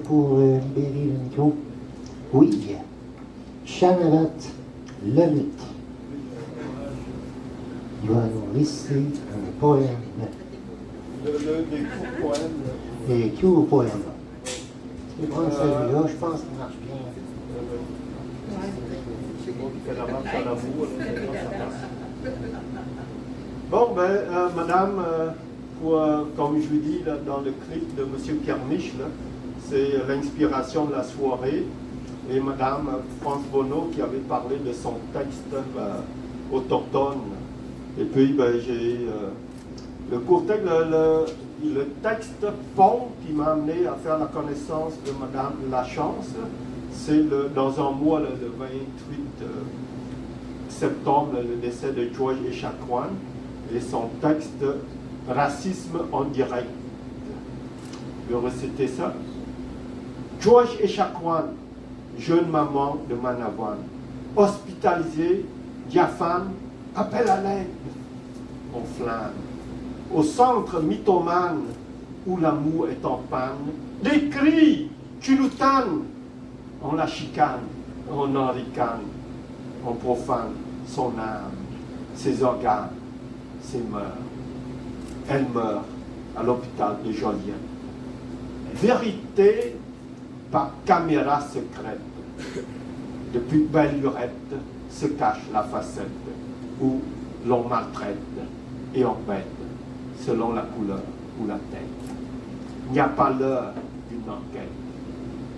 Pour libérer le micro. Oui. Shanavat Lalut. Il va nous réciter un poème. Des courts poèmes. Des courts poèmes. Tu peux prendre celui-là, je pense qu'il marche bien. C'est moi qui fais la marche à l'amour. Bon, madame, comme je vous dis là, dans le clip de M. Kermiche, c'est l'inspiration de la soirée. Et madame France Bonneau qui avait parlé de son texte autochtone. Et puis, j'ai le court texte, le texte pont qui m'a amené à faire la connaissance de madame Lachance. C'est dans un mois, le 28 septembre, le décès de George Echaquan. Et son texte « Racisme en direct ». Je vais reciter ça. George Echaquan, jeune maman de Manawan, hospitalisée, diaphane, appel à l'aide, en flamme. Au centre mythomane où l'amour est en panne, des cris, chulutane, on la chicane, on en ricane, on profane son âme, ses organes, ses mœurs. Elle meurt à l'hôpital de Jolien. Vérité par caméra secrète. Depuis belle lurette se cache la facette où l'on maltraite et embête selon la couleur ou la tête. Il n'y a pas l'heure d'une enquête.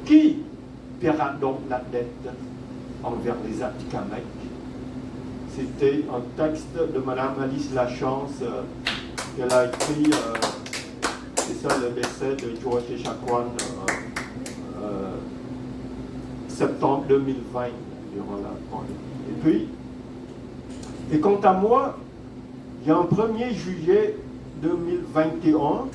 Qui paiera donc la dette envers les Atikamekw? C'était un texte de Mme Alice Lachance qu'elle a écrit, c'est ça le décès de George Echaquan, septembre 2020, durant la pandémie. Et quant à moi, il y a un 1er juillet 2021,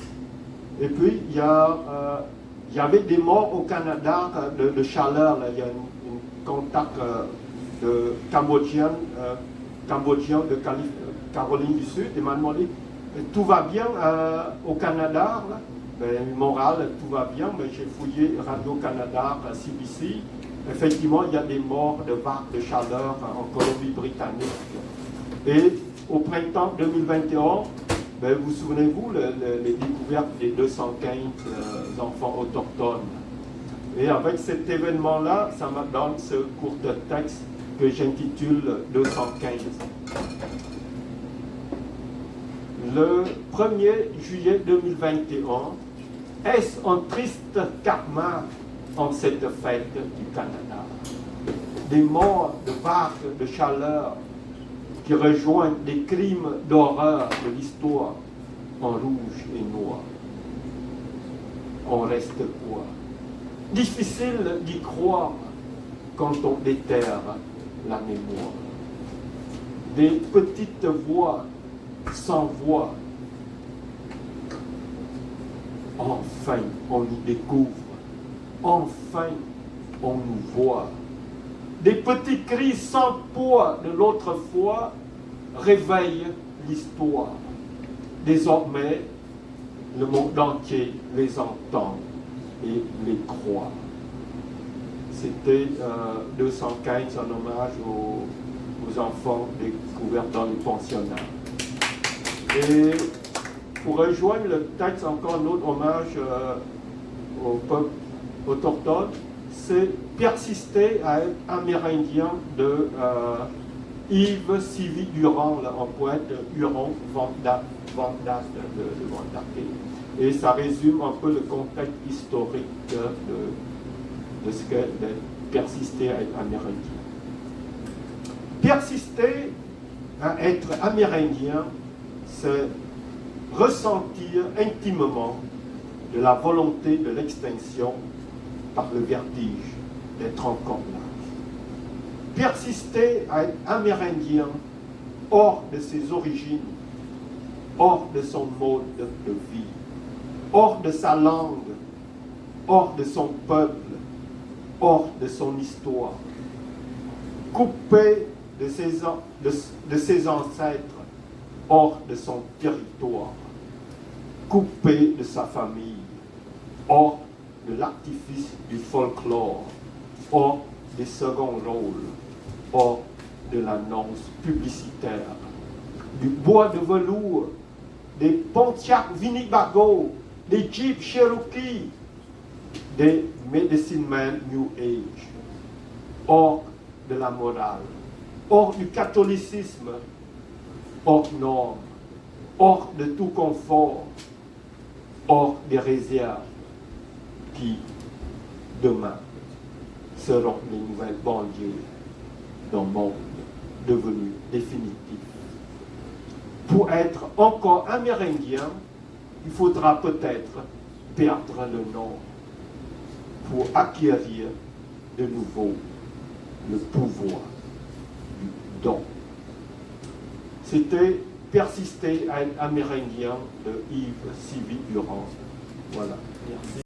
et puis il y avait des morts au Canada de chaleur, là. Il y a un contact de Cambodgien de Caroline du Sud, et m'a demandé tout va bien au Canada, là? Montréal, tout va bien, mais j'ai fouillé Radio-Canada, CBC. Effectivement, il y a des morts de vagues de chaleur en Colombie-Britannique. Et au printemps 2021, vous souvenez-vous, les découvertes des 215 enfants autochtones. Et avec cet événement-là, ça me donne ce court texte que j'intitule 215. Le 1er juillet 2021, est-ce un triste karma en cette fête du Canada? Des morts de vagues de chaleur qui rejoignent des crimes d'horreur de l'histoire en rouge et noir. On reste quoi? Difficile d'y croire quand on déterre la mémoire. Des petites voix sans voix. Enfin, on y découvre. Enfin, on nous voit. Des petits cris sans poids de l'autre fois réveillent l'histoire. Désormais, le monde entier les entend et les croit. C'était 215 en hommage aux enfants découverts dans les pensionnats. Et pour rejoindre le texte, encore un autre hommage au peuple autochtone, c'est Persister à être amérindien de Yves Sylvie Durand, un poète Huron Vendas de Vendaké. Et ça résume un peu le contexte historique de ce qu'est de persister à être amérindien. Persister à être amérindien, c'est ressentir intimement de la volonté de l'extinction par le vertige d'être encore là. Persister à être amérindien hors de ses origines, hors de son mode de vie, hors de sa langue, hors de son peuple, hors de son histoire, coupé de ses ancêtres, hors de son territoire, coupé de sa famille, hors de l'artifice du folklore, hors des seconds rôles, hors de l'annonce publicitaire, du bois de velours, des Pontiac Winnebago, des Jeep Cherokee, des Medicine Man New Age, hors de la morale, hors du catholicisme, hors normes, hors de tout confort, hors des réserves qui, demain, seront les nouvelles banlieues d'un monde devenu définitif. Pour être encore amérindien, il faudra peut-être perdre le nom pour acquérir de nouveau le pouvoir du don. C'était Persister à être amérindien de Yves Sylvie Durand. Voilà. Merci.